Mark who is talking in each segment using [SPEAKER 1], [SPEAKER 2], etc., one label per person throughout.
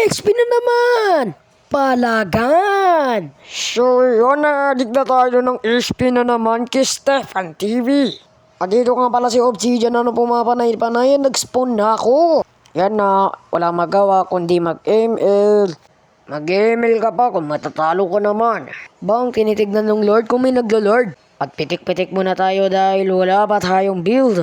[SPEAKER 1] XP na naman! Palagan!
[SPEAKER 2] So yun, na-addict na tayo ng XP na naman kay Stefan TV. At dito nga pala si Obsidian, ano pumapanay-panay, nag-spawn na ako. Yan na, wala magawa kundi mag-ML. Mag-ML ka pa kung matatalo ka naman. Bang tinitignan ng Lord kung may naglo-Lord. At pitik-pitik muna tayo dahil wala pa tayong build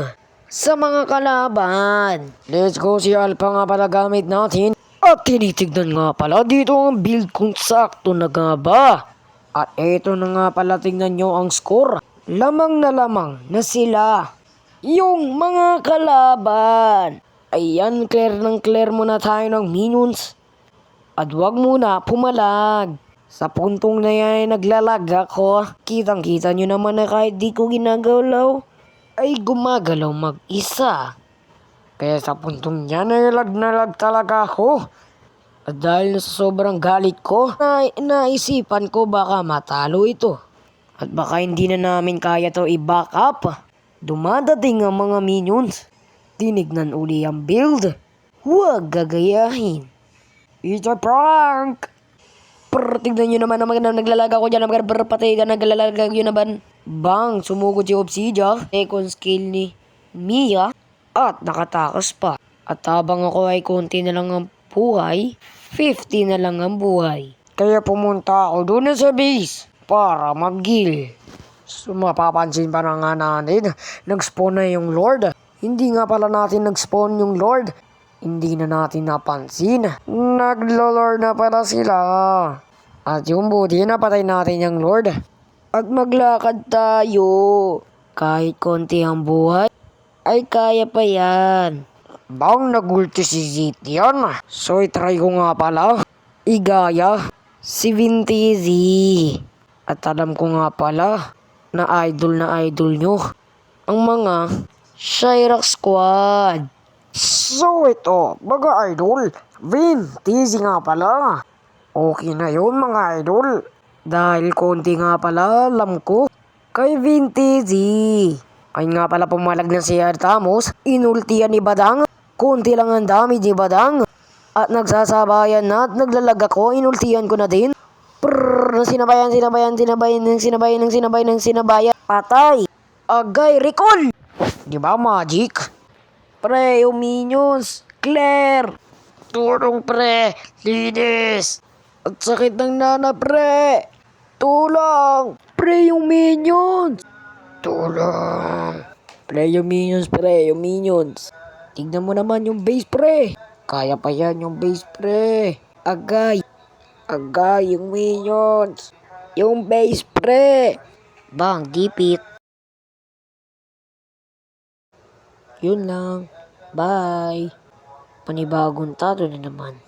[SPEAKER 2] sa mga kalaban. Let's go, si Alpha nga pala gamit natin. At tinitignan nga pala dito ang build kung sakto na nga ba. At eto na nga pala, tingnan nyo ang score. Lamang na sila yung mga kalaban. Ayan, clear ng clear muna tayo ng minions. At wag muna pumalag. Sa puntong na yan naglalag ako. Kitang kita nyo naman na kahit di ko ginagalaw ay gumagalaw mag-isa. Kaya sa puntong yan ay lag na lag talaga ako. At dahil sa sobrang galit ko, naisipan ko baka matalo ito. At baka hindi na namin kaya to i-back up. Dumadating ang mga minions. Tinignan uli ang build. Huwag gagayahin. It's a prank! Tignan nyo naman na naglalaga ko dyan. Patay ka naglalaga yun naman. Bang, sumugod si Obsidian. Second skill ni Mia. At nakatakas pa. At habang ako ay konti na lang ang buhay, 50 na lang ang buhay. Kaya pumunta ako doon sa base para mag-heal. So mapapansin pa na nga natin, nag-spawn na yung Lord. Hindi nga pala natin nag-spawn yung Lord. Hindi na natin napansin. Naglo-Lord na pala sila. At yung buti, napatay natin yung Lord. At maglakad tayo. Kahit konti ang buhay, ay kaya pa yan. Bang nagulti si Zitian. So itry ko nga pala igaya si VinteZ. At alam ko nga pala na idol nyo ang mga Shyrax Squad. So ito mga idol, VinteZ nga pala. Okay na yun mga idol. Dahil konti nga pala alam ko kay VinteZ. Ay nga pala pumalag na si Artamos. Inultian ni Badang. Kunti lang ang damage ni Badang. At nagsasabayan na at naglalag ako. Inultian ko na din. Sinabayan. Patay. Agay, recall. Diba magic? Pre, yung minions. Claire. Tulong pre. Linis. At sakit ng nana pre. Tulong. Pre, yung minions. Tulong. Pre, yung minions. Tignan mo naman yung base pre. Kaya pa yan yung base pre. Agay, yung minions. Yung base pre. Bang, gipit. Yun lang. Bye. Panibagong tato na naman.